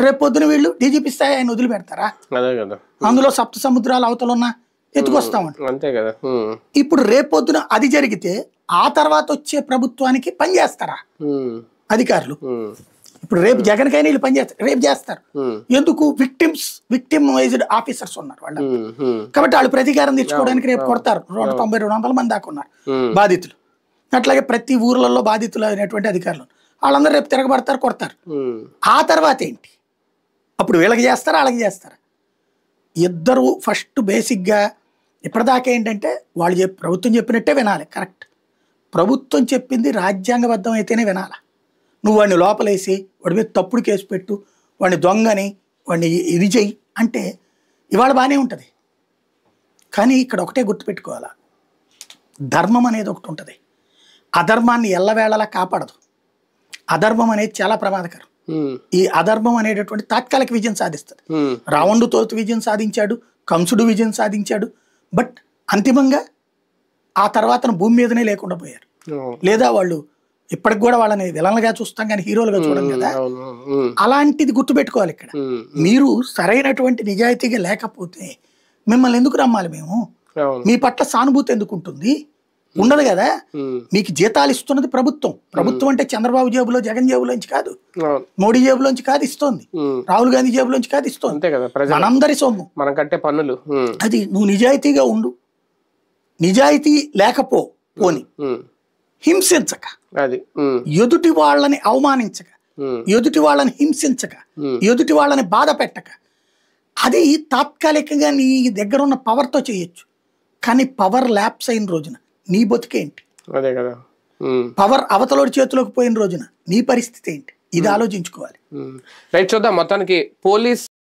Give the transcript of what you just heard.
రేపు పొద్దున వీళ్ళు డీజీపీ స్థాయి ఆయన వదిలిపెడతారా? అందులో సప్త సముద్రాల అవతలున్న ఎత్తుకొస్తామంట అంతే కదా. ఇప్పుడు రేపొద్దున అది జరిగితే ఆ తర్వాత వచ్చే ప్రభుత్వానికి పనిచేస్తారా అధికారులు? ఇప్పుడు రేపు జగన్కైనా వీళ్ళు పనిచేస్తారు, రేపు చేస్తారు. ఎందుకు? విక్టిమైజ్డ్ ఆఫీసర్స్ ఉన్నారు వాళ్ళు, కాబట్టి వాళ్ళు ప్రతీకారం తెచ్చుకోవడానికి రేపు కొడతారు. 190-200 మంది దాకా ఉన్నారు బాధితులు. అట్లాగే ప్రతి ఊర్లలో బాధితులు అయినటువంటి అధికారులు వాళ్ళందరూ రేపు తిరగబడతారు, కొడతారు. ఆ తర్వాత ఏంటి? అప్పుడు వీళ్ళకి చేస్తారా వాళ్ళకి చేస్తారా? ఇద్దరు ఫస్ట్ బేసిక్గా ఇప్పటిదాకా ఏంటంటే వాళ్ళు ప్రభుత్వం చెప్పినట్టే వినాలి. కరెక్ట్, ప్రభుత్వం చెప్పింది రాజ్యాంగబద్ధం అయితేనే వినాలి. నువ్వు వాడిని లోపలేసి వాడి మీద తప్పుడు కేసు పెట్టు, వాడిని దొంగని, వాడిని ఇది చెయ్యి అంటే ఇవాళ బాగానే ఉంటుంది. కానీ ఇక్కడ ఒకటే గుర్తుపెట్టుకోవాలా, ధర్మం అనేది ఒకటి ఉంటుంది. అధర్మాన్ని ఎల్లవేళలా కాపాడదు. అధర్మం అనేది చాలా ప్రమాదకరం. ఈ అధర్మం అనేటటువంటి తాత్కాలిక విజయం సాధిస్తుంది. రావణుడితో విజయం సాధించాడు, కంసుడు విజయం సాధించాడు. బట్ అంతిమంగా ఆ తర్వాత భూమి మీదనే లేకుండా పోయారు. లేదా వాళ్ళు ఇప్పటికి కూడా వాళ్ళని విలన్లుగా చూస్తాం కానీ హీరోలుగా చూడం కదా. అలాంటిది గుర్తుపెట్టుకోవాలి. ఇక్కడ మీరు సరైనటువంటి నిజాయితీగా లేకపోతే మిమ్మల్ని ఎందుకు నమ్మాలి మేము? మీ పట్ల సానుభూతి ఎందుకు ఉంటుంది? ఉండదు కదా. మీకు జీతాలు ఇస్తున్నది ప్రభుత్వం. ప్రభుత్వం అంటే చంద్రబాబు జేబులో, జగన్ జేబులోంచి కాదు, మోడీ జేబులోంచి కాదు ఇస్తోంది, రాహుల్ గాంధీ జేబులోంచి కాదు ఇస్తోంది, మనందరి సొమ్ము, మనం కట్టే పన్నులు. అది నువ్వు నిజాయితీగా ఉండు. నిజాయితీ పోని హింసించక, ఎదుటి వాళ్ళని అవమానించక, ఎదుటి వాళ్ళని హింసించక, ఎదుటి వాళ్ళని బాధ పెట్టక, అది తాత్కాలికంగా నీ దగ్గర ఉన్న పవర్తో చేయొచ్చు. కానీ పవర్ ల్యాప్స్ అయిన రోజున నీ బతికేంటి? అదే కదా. పవర్ అవతలోడి చేతిలోకి పోయిన రోజున నీ పరిస్థితి ఏంటి? ఇది ఆలోచించుకోవాలి. రైట్, చూద్దాం. మొత్తానికి పోలీస్